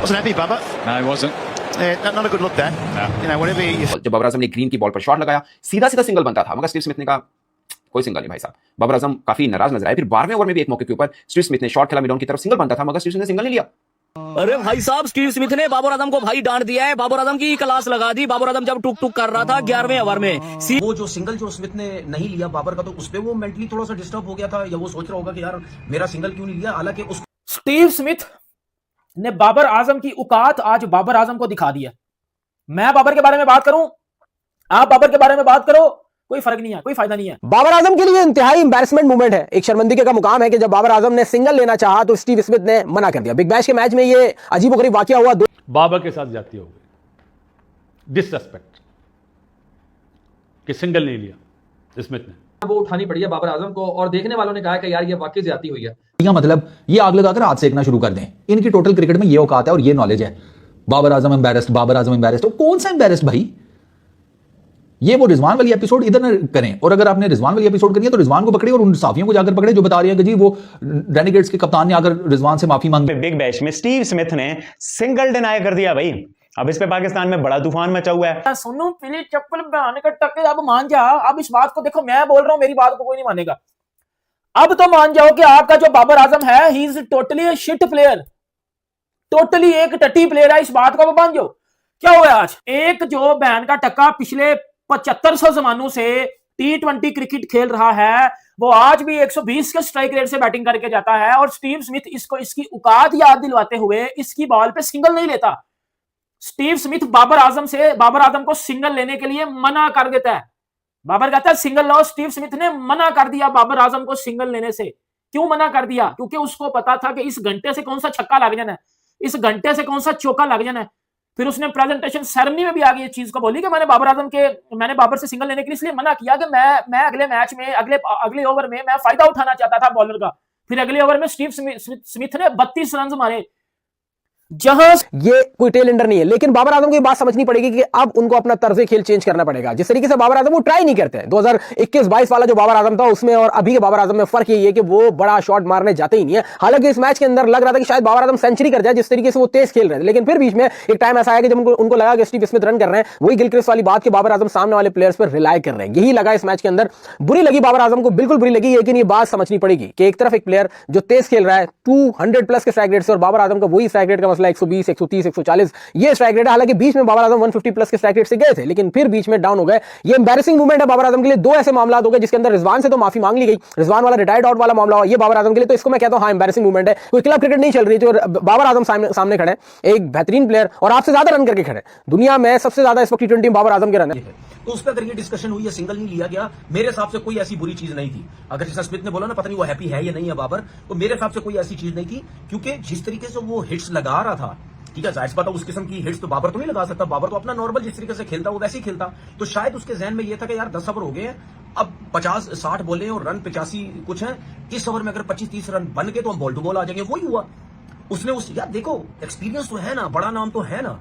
Wasn't happy, Baba. No, he wasn't. Not a good look there. No. Whenever you... जब बाबर आजम ने green की ball पर shot लगाया, सीधा सीधा सिंगल बनता था, मगर स्टीव स्मिथ ने कहा कोई सिंगल नहीं भाई साहब। बाबर आजम काफी नाराज नजर आए। फिर 12वें ओवर में भी एक मौके के ऊपर स्टीव स्मिथ ने शॉट खेला, मिड ऑन की तरफ सिंगल बनता था, मगर स्टीव स्मिथ ने सिंगल नहीं लिया। अरे भाई साहब, स्टीव स्मिथ ने बाबर आजम को भाई डांट दिया है। बाबर आजम की क्लास लगा दी। बाबर आजम जब टुक टुक कर रहा था 11वें ओवर में, वो जो सिंगल जो स्मिथ ने नहीं लिया बाबर का, तो उस पे वो मेंटली थोड़ा सा डिस्टर्ब हो गया था, या वो सोच रहा होगा कि यार मेरा सिंगल क्यों नहीं लिया। हालांकि उस स्टीव स्मिथ ने बाबर आजम की औकात आज बाबर आजम को दिखा दी है। मैं बाबर के बारे में बात करूं, आप बाबर के बारे में बात करो, कोई फर्क नहीं है, कोई फायदा नहीं है। बाबर आजम के लिए इंतहाई एम्बैरेसमेंट मूवमेंट है। एक शर्मिंदगी का मुकाम है कि जब बाबर आजम ने सिंगल लेना चाहा तो स्टीव स्मिथ ने मना कर दिया। बिग बैश के मैच में ये अजीबोगरीब वाकया हुआ। बाबर के साथ जाती हो गई, डिसरेस्पेक्ट कि सिंगल नहीं लिया स्मिथ ने, वो उठानी पड़ी है बाबर आजम को, और देखने वालों ने कहा कि यार ये वाकई ज्यादती हुई है। मतलब ये आग लगाकर हाथ सेकना शुरू कर दें। इनकी टोटल क्रिकेट में ये औकात है और ये नॉलेज है। Babar Azam embarrassed, Babar Azam embarrassed. तो कौन सा एम्बैरेस्ड भाई? ये वो रिजवान वाली एपिसोड इधर न करें, और अगर आपने रिजवान वाली एपिसोड करनी है तो रिजवान को पकड़े और उन साफियों को जाकर पकड़े जो बता रहे हैं कि जी वो रेनेगेड्स के कप्तान ने आकर रिजवान से माफी मांगी। बिग बैश में स्टीव स्मिथ ने सिंगल डिनाई कर दिया भाई। अब इस पे पाकिस्तान में बड़ा तूफान मचा हुआ है। सुनो पीली चप्पल बहाने का टक्के, अब मान जा। अब इस बात को देखो, मैं बोल रहा हूं, मेरी बात को कोई नहीं मानेगा। अब तो मान जाओ कि आपका जो बाबर आजम है, he is totally A shit player, totally एक टट्टी प्लेयर है। इस बात को मान जाओ। क्या हुआ आज? एक जो बहन का टक्का पिछले 7500 जमानों से T20 क्रिकेट खेल रहा है, वो आज भी 120 के स्ट्राइक रेट से बैटिंग करके जाता है, और स्टीव स्मिथ इसको इसकी औकात याद दिलवाते हुए इसकी बॉल पे सिंगल नहीं लेता। स्टीव स्मिथ बाबर आजम को सिंगल लेने के लिए मना कर देता है। बाबर कहता है सिंगल लो, स्टीव स्मिथ ने मना कर दिया बाबर आजम को सिंगल लेने से। क्यों मना कर दिया? क्योंकि उसको पता था कि इस घंटे से कौन सा छक्का लग जाना है, इस घंटे से कौन सा चौका लग जाना है। फिर उसने प्रेजेंटेशन सेरेमनी में भी आगे ये चीज को बोली कि मैंने बाबर से सिंगल लेने के लिए इसलिए मना किया कि मैं अगले मैच में अगले ओवर में मैं फायदा उठाना चाहता था बॉलर का। फिर अगले ओवर में स्टीव स्मिथ ने 32 रन मारे। जहां ये कोई टेल एंडर नहीं है, लेकिन बाबर आजम को ये बात समझनी पड़ेगी कि अब उनको अपना तर्ज खेल चेंज करना पड़ेगा। जिस तरीके से बाबर आजम वो ट्राई नहीं करते हैं 2021-22 वाला जो बाबर आजम था, उसमें और अभी के बाबर आजम में फर्क यही है कि वो बड़ा शॉट मारने जाते ही नहीं है। हालांकि इस मैच के अंदर लग रहा था कि शायद बाबर आजम सेंचुरी कर जाए, जिस तरीके से वो तेज खेल रहे थे। लेकिन फिर बीच में एक टाइम ऐसा आया कि जब उनको लगा कि स्टीव स्मिथ रन कर रहे हैं, वही गिलक्रिस्ट वाली बात कि बाबर आजम सामने वाले प्लेयर्स पर रिलाय कर रहे हैं, यही लगा इस मैच के अंदर। बुरी लगी बाबर आजम को, बिल्कुल बुरी लगी। लेकिन ये बात समझनी पड़ेगी कि एक तरफ एक प्लेयर जो तेज खेल रहा है 200+ के स्ट्राइक रेट से, और बाबर आजम का वही स्ट्राइक रेट का मसला 120, 130, 140 ये स्ट्राइक रेट है। हालांकि बीच में बाबर आजम 150+ के स्ट्राइक रेट से गए थे, लेकिन फिर बीच में डाउन हो गए। ये एम्बैरेसिंग मूवमेंट है बाबर आजम के लिए। दो ऐसे मामला हो गए जिसके अंदर रिजवान से तो माफी मांग ली गई, रिजवान वाला रिटायर्ड आउट वाला मामला हुआ, ये बाबर आजम के लिए तो इसको मैं कहता हूं हाँ एम्बैरेसिंग मूवमेंट है। कोई क्लब क्रिकेट नहीं चल रही थी और बाबर आजम सामने खड़े, एक बेहतरीन प्लेयर और आपसे ज्यादा रन करके खड़े। दुनिया में सबसे ज्यादा इस वक्त T20 में बाबर आजम के रन है। तो उस पर अगर ये डिस्कशन हुई है सिंगल नहीं लिया गया, मेरे हिसाब से कोई ऐसी बुरी चीज नहीं थी। अगर जैसा स्मिथ ने बोला ना, पता नहीं वो हैप्पी है या नहीं है बाबर, तो मेरे हिसाब से कोई ऐसी चीज नहीं थी। क्योंकि जिस तरीके से वो हिट्स लगा रहा था, ठीक है, जाहिर बात है उस किस्म की हिट्स तो बाबर तो नहीं लगा सकता। बाबर तो अपना नॉर्मल जिस तरीके से खेलता वो वैसे ही खेलता। तो शायद उसके जहन में ये था कि यार 10 ओवर हो गए हैं, अब 50-60 बोले और रन 85 कुछ है, इस ओवर में अगर 25-30 रन बन के तो हम बॉल टू बॉल आ जाएंगे। वही हुआ। उसने यार देखो एक्सपीरियंस तो है ना, बड़ा नाम तो है ना,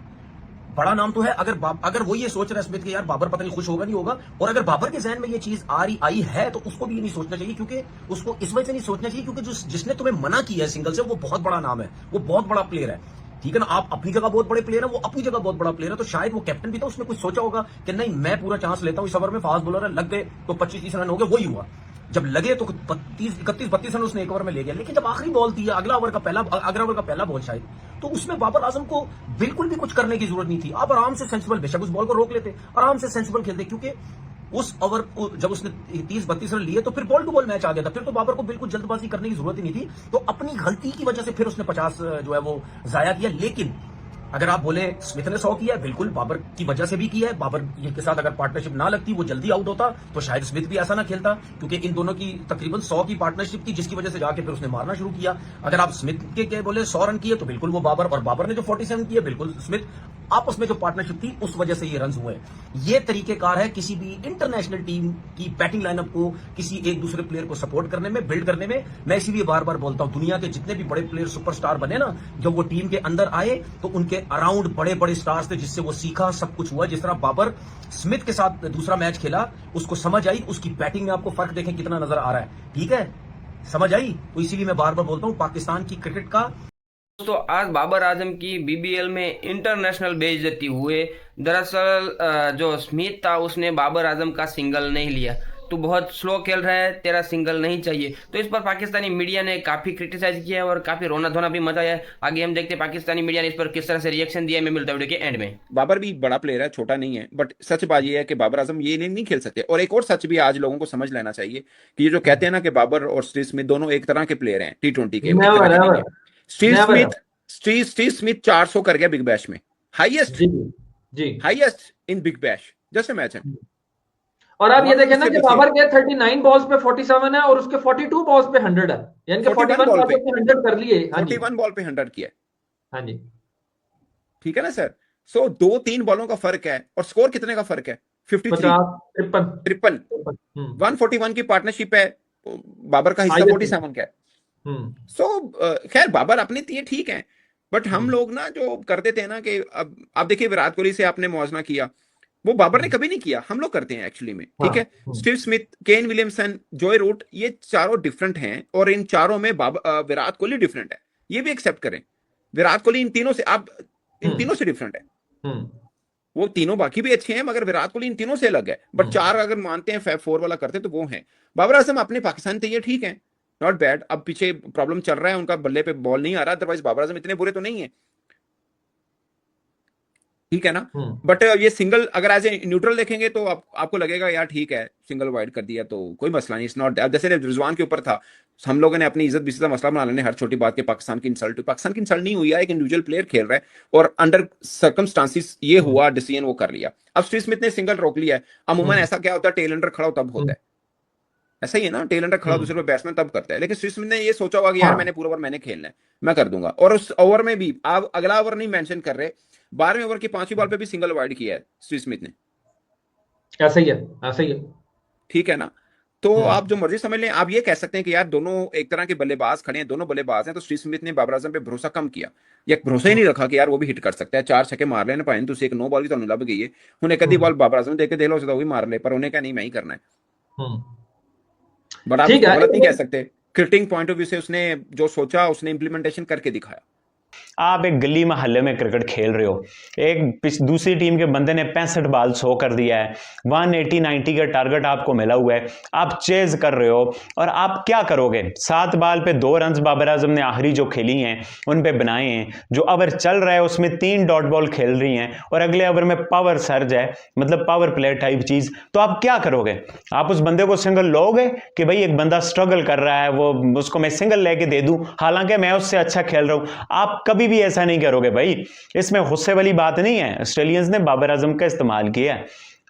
बड़ा नाम तो है। अगर वो ये सोच रहा है स्मिथ के यार बाबर पता नहीं खुश होगा नहीं होगा, और अगर बाबर के जहन में ये चीज आई है तो उसको भी ये नहीं सोचना चाहिए, क्योंकि उसको इस वजह से नहीं सोचना चाहिए क्योंकि जिसने तुम्हें मना किया है सिंगल से, वो बहुत बड़ा नाम है, वो बहुत बड़ा प्लेयर है, ठीक है ना। आप अपनी जगह बहुत बड़े प्लेयर है, वो अपनी जगह बहुत बड़ा प्लेयर है। तो शायद वो कैप्टन भी था, उसने कुछ सोचा होगा कि नहीं मैं पूरा चांस लेता हूं इस ओवर में, फास्ट बॉलर है, लग गए तो 25-30 रन हो गए। वही हुआ, जब लगे तो 31-32 रन उसने एक ओवर में ले गया। लेकिन जब आखिरी बॉल थी, अगला ओवर का पहला बॉल शायद, तो उसमें बाबर आजम को बिल्कुल भी कुछ करने की जरूरत नहीं थी। आप आराम से सेंसिबल, बेशक उस बॉल को रोक लेते, आराम से सेंसिबल खेलते, क्योंकि उस ओवर जब उसने 30-32 रन लिए तो फिर बॉल टू बॉल मैच आ गया था। फिर तो बाबर को बिल्कुल जल्दबाजी करने की जरूरत ही नहीं थी। तो अपनी गलती की वजह से फिर उसने 50 जो है वो जाया किया। लेकिन अगर आप बोले स्मिथ ने 100 किया है, बिल्कुल बाबर की वजह से भी किया है। बाबर के साथ अगर पार्टनरशिप ना लगती, वो जल्दी आउट होता, तो शायद स्मिथ भी ऐसा ना खेलता, क्योंकि इन दोनों की तकरीबन 100 की पार्टनरशिप थी, जिसकी वजह से जाके फिर उसने मारना शुरू किया। अगर आप स्मिथ के बोले 100 रन किए तो बिल्कुल वो बाबर, और बाबर ने जो 47 किए बिल्कुल स्मिथ। आपस में जो पार्टनरशिप थी उस वजह से ये रन हुए। ये तरीकेकार है किसी भी इंटरनेशनल टीम की बैटिंग लाइनअप को किसी एक दूसरे प्लेयर को सपोर्ट करने में, बिल्ड करने में। मैं इसीलिए बार बार बोलता हूं, दुनिया के जितने भी बड़े प्लेयर सुपरस्टार बने ना, जब वो टीम के अंदर आए तो उनके अराउंड बड़े बड़े स्टार्स थे, जिससे वो सीखा, सब कुछ हुआ। जिस तरह बाबर स्मिथ के साथ दूसरा मैच खेला, उसको समझ आई, उसकी बैटिंग में आपको फर्क देखें कितना नजर आ रहा है, ठीक है, समझ आई। तो इसीलिए मैं बार बार बोलता हूं, पाकिस्तान की क्रिकेट का दोस्तों आज बाबर आजम की बीबीएल में इंटरनेशनल बेइज्जती हुए। दरअसल जो स्मिथ था उसने बाबर आजम का सिंगल नहीं लिया। तू बहुत स्लो खेल रहा है, तेरा सिंगल नहीं चाहिए। तो इस पर पाकिस्तानी मीडिया ने काफी क्रिटिसाइज किया है और काफी रोना धोना भी मचाया है। आगे हम देखते हैं पाकिस्तानी मीडिया ने इस पर किस तरह से रिएक्शन दिया है। मैं मिलता हूं वीडियो के एंड में। बाबर भी बड़ा प्लेयर है, छोटा नहीं है, बट सच बात ये है कि बाबर आजम ये नहीं खेल सकते। और एक और सच भी आज लोगों को समझ लेना चाहिए कि ये जो कहते हैं ना कि बाबर और स्टीव स्मिथ दोनों एक तरह के प्लेयर हैं T20 के। स्टीव स्मिथ 400 कर गया बिग बैश में, highest in big bash. Just imagine. और आप ये देखें ना कि बाबर के 39 बॉल्स पे 47 है और उसके 42 बॉल्स पे 100 है, यानी कि 41 बॉल पे 100 कर लिए। 41 बॉल पे 100 किया। हाँ जी, ठीक है ना सर। सो 2-3 बॉलों का फर्क है और स्कोर कितने का फर्क है? 53 141 की पार्टनरशिप है, बाबर का हिस्सा 47 का है। सो खैर बाबर अपने लिए ठीक है, बट हम लोग ना जो कर देते हैं ना कि अब आप देखिए विराट कोहली से आपने मुआवजा किया, वो बाबर ने कभी नहीं किया, हम लोग करते हैं एक्चुअली में। ठीक है, Steve Smith, Kane Williamson, Joe Root, ये चारों डिफरेंट हैं और इन चारों में विराट कोहली डिफरेंट है, ये भी एक्सेप्ट करें। विराट कोहली इन तीनों से डिफरेंट है। वो तीनों बाकी भी अच्छे हैं मगर विराट कोहली इन तीनों से अलग है। बट 4 अगर मानते हैं फैब 4 वाला करते तो वो है। बाबर आजम अपने पाकिस्तान से ये ठीक है, नॉट बैड। अब पीछे प्रॉब्लम चल रहा है, उनका बल्ले पे बॉल नहीं आ रहा, अदरवाइज बाबर आजम इतने बुरे तो नहीं है। ठीक है ना। बट ये सिंगल अगर एज ए न्यूट्रल देखेंगे तो आपको लगेगा यार ठीक है, सिंगल वाइड कर दिया तो कोई मसला नहीं। इट्स नॉट जैसे रिजवान के ऊपर था, हम लोगों ने अपनी इज्जत भी मसला बना लेने हर छोटी बात के पाकिस्तान की इंसल्ट नहीं हुई है। एक इंडिविजुअल प्लेयर खेल रहा है और अंडर सर्कमस्टांसिस ये हुआ, डिसीजन वो कर लिया। अब स्टीव स्मिथ ने सिंगल रोक लिया है। अमूमन ऐसा क्या होता है, टेल अंडर खड़ा हो तब होता है, ऐसा ही है ना, टेल अंडर खड़ा दूसरे पे बैट्समैन तब करता है। लेकिन स्टीव स्मिथ ने ये सोचा होगा कि यार मैंने पूरा ओवर मैंने खेलना है, मैं कर दूंगा। और उस ओवर में भी आप अगला ओवर नहीं मेंशन कर रहे, 12वें ओवर की 5वीं बॉल पे भी सिंगल वाइड किया है स्टीव स्मिथ ने। ऐसा ही है। ठीक है ना। तो आप जो मर्जी समझ लें, आप ये कह सकते हैं कि यार दोनों एक तरह के बल्लेबाज खड़े हैं, दोनों बल्लेबाज हैं। तो स्टीव स्मिथ ने बाबर आजम पे भरोसा कम किया, या भरोसा ही नहीं रखा कि यार वो भी हिट कर सकता है। 4 छक्के मार लेने पाए तो एक 9 बॉल की तो लब गई है। उन्हें कदी बॉल बाबर आजम देख के देख लो तो भी मार ले, पर उन्हें क्या नहीं मैं ही करना है। बट आप गलत नहीं कह सकते। क्रिकेटिंग पॉइंट ऑफ व्यू से उसने जो सोचा उसने इंप्लीमेंटेशन करके दिखाया। आप एक गली महल्ले में क्रिकेट खेल रहे हो, एक दूसरी टीम के बंदे ने 65 बॉल 100 कर दिया है, 180-90 का टारगेट आपको मिला हुआ है, आप चेज कर रहे हो और आप क्या करोगे? 7 बॉल पे 2 रन बाबर आजम ने आखिरी जो खेली हैं उन पे बनाए हैं। जो ओवर चल रहा है उसमें 3 डॉट बॉल खेल रही हैं और अगले ओवर में पावर सर्ज है, मतलब पावर प्ले टाइप चीज। तो आप क्या करोगे? आप उस बंदे को सिंगल लोगे कि भाई एक बंदा स्ट्रगल कर रहा है, वो उसको मैं सिंगल लेके दे दूं हालांकि मैं उससे अच्छा खेल रहा हूं? आप कभी भी ऐसा नहीं करोगे भाई। इसमें गुस्से वाली बात नहीं है। ऑस्ट्रेलियंस ने बाबर आजम का इस्तेमाल किया है,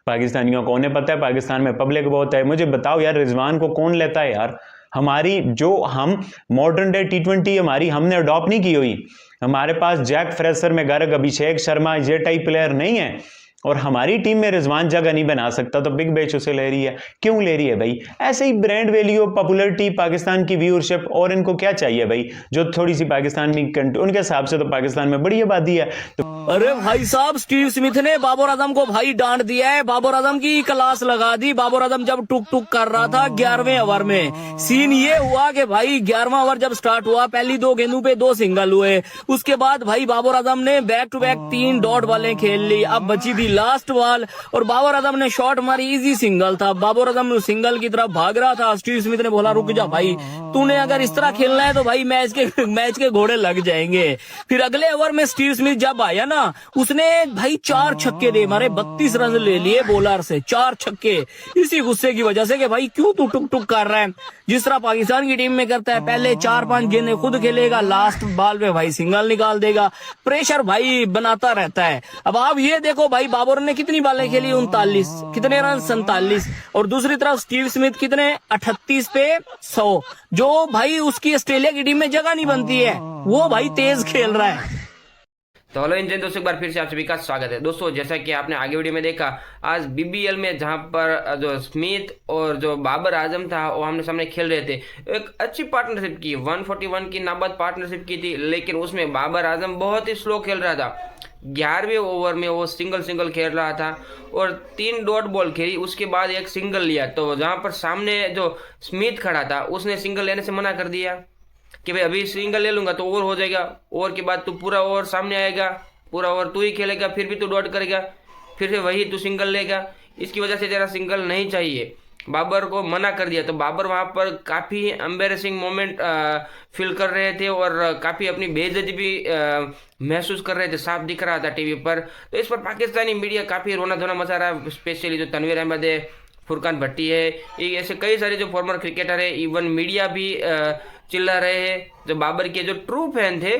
पाकिस्तानियों को उन्हें पता है पाकिस्तान में पब्लिक बहुत है। मुझे बताओ यार, रिजवान को कौन लेता है यार? हमारी जो हम मॉडर्न डे T20 हमारी हमने अडॉप्ट नहीं की हुई। हमारे पास जैक फ्रेशर में गर्ग, अभिषेक शर्मा ये टाइप प्लेयर नहीं है और हमारी टीम में रिजवान जगह नहीं बना सकता, तो बिग बैश उसे ले रही है। क्यों ले रही है भाई? ऐसे ही ब्रांड वैल्यू, पॉपुलरिटी, पाकिस्तान की व्यूअरशिप, और इनको क्या चाहिए भाई? जो थोड़ी सी पाकिस्तान में उनके हिसाब से तो पाकिस्तान में बड़ी आबादी है। तो अरे भाई साहब, स्टीव स्मिथ ने बाबर आजम को भाई डांट दिया है, बाबर आजम की क्लास लगा दी। बाबर आजम जब टुक टुक कर रहा था 11वें ओवर में, सीन ये हुआ कि भाई 11वां ओवर जब स्टार्ट हुआ, पहली 2 गेंदों पे 2 सिंगल हुए। उसके बाद भाई बाबर आजम ने बैक टू बैक 3 डॉट बॉलें खेल ली। अब बची थी लास्ट बॉल और बाबर आजम ने शॉट मारी, इजी सिंगल था। बाबर आजम सिंगल की तरफ भाग रहा था। स्टीव स्मिथ ने बोला रुक जा भाई, तूने अगर इस तरह खेलना है तो भाई मैच के घोड़े लग जाएंगे। फिर अगले ओवर में स्टीव स्मिथ जब आया ना, उसने भाई 4 छक्के दे मारे, 32 रन ले लिए बॉलर से, 4 छक्के। इसी गुस्से की वजह से कि भाई क्यों तू टुक टुक कर रहा है, जिस तरह पाकिस्तान की टीम में करता है। पहले 4-5 गेंदें खुद खेलेगा, लास्ट बॉल पे भाई सिंगल निकाल देगा, प्रेशर भाई बनाता रहता है। अब आप ये देखो भाई, बाबर ने कितनी बॉलें खेली, 39, कितने रन, 47। और दूसरी तरफ स्टीव स्मिथ कितने, 38 पे 100। जो भाई उसकी ऑस्ट्रेलिया की टीम में जगह नहीं बनती है, वो भाई तेज खेल रहा है। तो हेलो इंजन दोस्तों, एक बार फिर से आप सभी का स्वागत है। दोस्तों जैसा कि आपने आगे वीडियो में देखा, आज बीबीएल में जहां पर जो स्मिथ और जो बाबर आजम था वो आमने सामने खेल रहे थे, एक अच्छी पार्टनरशिप की, 141 की नाबाद पार्टनरशिप की थी। लेकिन उसमें बाबर आजम बहुत ही स्लो खेल रहा था। 11वें ओवर में वो सिंगल खेल रहा था और 3 डॉट बॉल खेली, उसके बाद एक सिंगल लिया। तो जहां पर सामने जो स्मिथ खड़ा था उसने सिंगल लेने से मना कर दिया। कि भाई अभी सिंगल ले लूंगा तो ओवर हो जाएगा, ओवर के बाद तू पूरा ओवर सामने आएगा, पूरा ओवर तू ही खेलेगा, फिर भी तू डॉट करेगा, फिर से वही तू सिंगल लेगा, इसकी वजह से तेरा सिंगल नहीं चाहिए। बाबर को मना कर दिया। तो बाबर वहाँ पर काफ़ी एम्बेरसिंग मोमेंट फील कर रहे थे और काफ़ी अपनी बेइज्जती भी महसूस कर रहे थे, साफ दिख रहा था टीवी पर। तो इस पर पाकिस्तानी मीडिया काफ़ी रोना धोना मचा रहा है, स्पेशली जो तनवीर अहमद है, फुरकान भट्टी है, ये ऐसे कई सारे जो फॉर्मर क्रिकेटर है, इवन मीडिया भी चिल्ला रहे हैं। जो बाबर के जो ट्रू फैन थे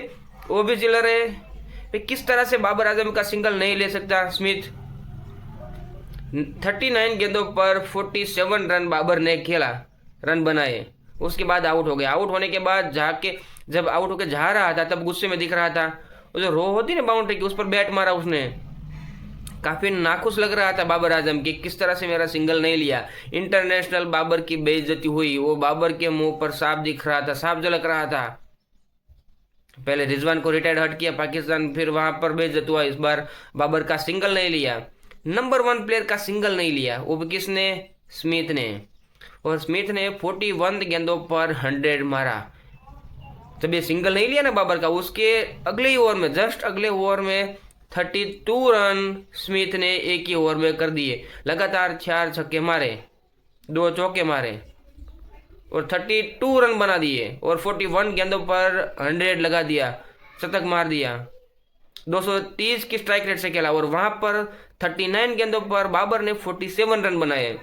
वो भी चिल्ला रहे हैं किस तरह से बाबर आजम का सिंगल नहीं ले सकता स्मिथ। 39 गेंदों पर 47 रन बाबर ने खेला, रन बनाए, उसके बाद आउट हो गया। आउट होने के बाद जाके जब आउट होकर जा रहा था तब गुस्से में दिख रहा था, वो जो रो होती ना बाउंड्री की, उस पर बैट मारा उसने। काफ़ी नाखुश लग रहा था बाबर आजम की, किस तरह से मेरा सिंगल नहीं लिया। इंटरनेशनल बाबर की बेइज्जती हुई, वो बाबर के मुंह पर साफ दिख रहा था, साफ झलक रहा था। पहले रिजवान को रिटायर्ड हट किया पाकिस्तान, फिर वहां पर बेइज्जत हुआ। इस बार बाबर का सिंगल नहीं लिया, नंबर 1 प्लेयर का सिंगल नहीं लिया, वो भी किसने? स्मिथ ने। और स्मिथ ने 41 गेंदों पर 100 मारा। जब ये सिंगल नहीं लिया ना बाबर का, उसके अगले ही ओवर में, जस्ट अगले ओवर में 32 रन स्मिथ ने एक ही ओवर में कर दिए। लगातार 4 छक्के मारे, 2 चौके मारे और 32 रन बना दिए और 41 गेंदों पर 100 लगा दिया, शतक मार दिया। 230 की स्ट्राइक रेट से खेला और वहां पर 39 गेंदों पर बाबर ने 47 रन बनाए।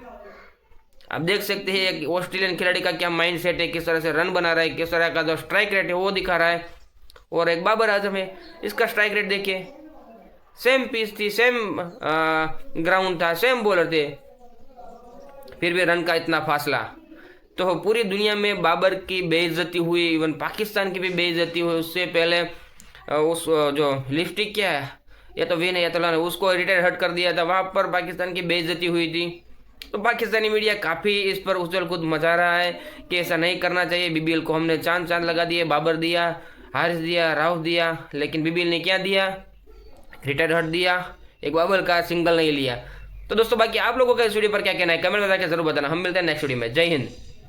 आप देख सकते हैं एक ऑस्ट्रेलियन खिलाड़ी का क्या माइंड सेट है, किस तरह से रन बना रहा है, किस तरह का जो स्ट्राइक रेट है वो दिखा रहा है। और एक बाबर आजम है, इसका स्ट्राइक रेट देखिए, सेम पिच थी, सेम ग्राउंड था, सेम बॉलर थे, फिर भी रन का इतना फासला। तो पूरी दुनिया में बाबर की बेइज्जती हुई, इवन पाकिस्तान की भी बेइज्जती हुई। उससे पहले उस जो लिपस्टिक क्या है, या तो विन है या तो लन, उसको रिटायर हट कर दिया था, वहाँ पर पाकिस्तान की बेइज्जती हुई थी। तो पाकिस्तानी मीडिया काफ़ी इस पर उछल कूद मचा रहा है कि ऐसा नहीं करना चाहिए। बीबीएल को हमने चांद लगा दिए, बाबर दिया, हारिस दिया, राउफ दिया, लेकिन बीबीएल ने क्या दिया? रिटायर हट दिया, एक बाबर का सिंगल नहीं लिया। तो दोस्तों बाकी आप लोगों का इस वीडियो पर क्या कहना है, कमेंट में जाकर जरूर बताना। हम मिलते हैं नेक्स्ट वीडियो में। जय हिंद।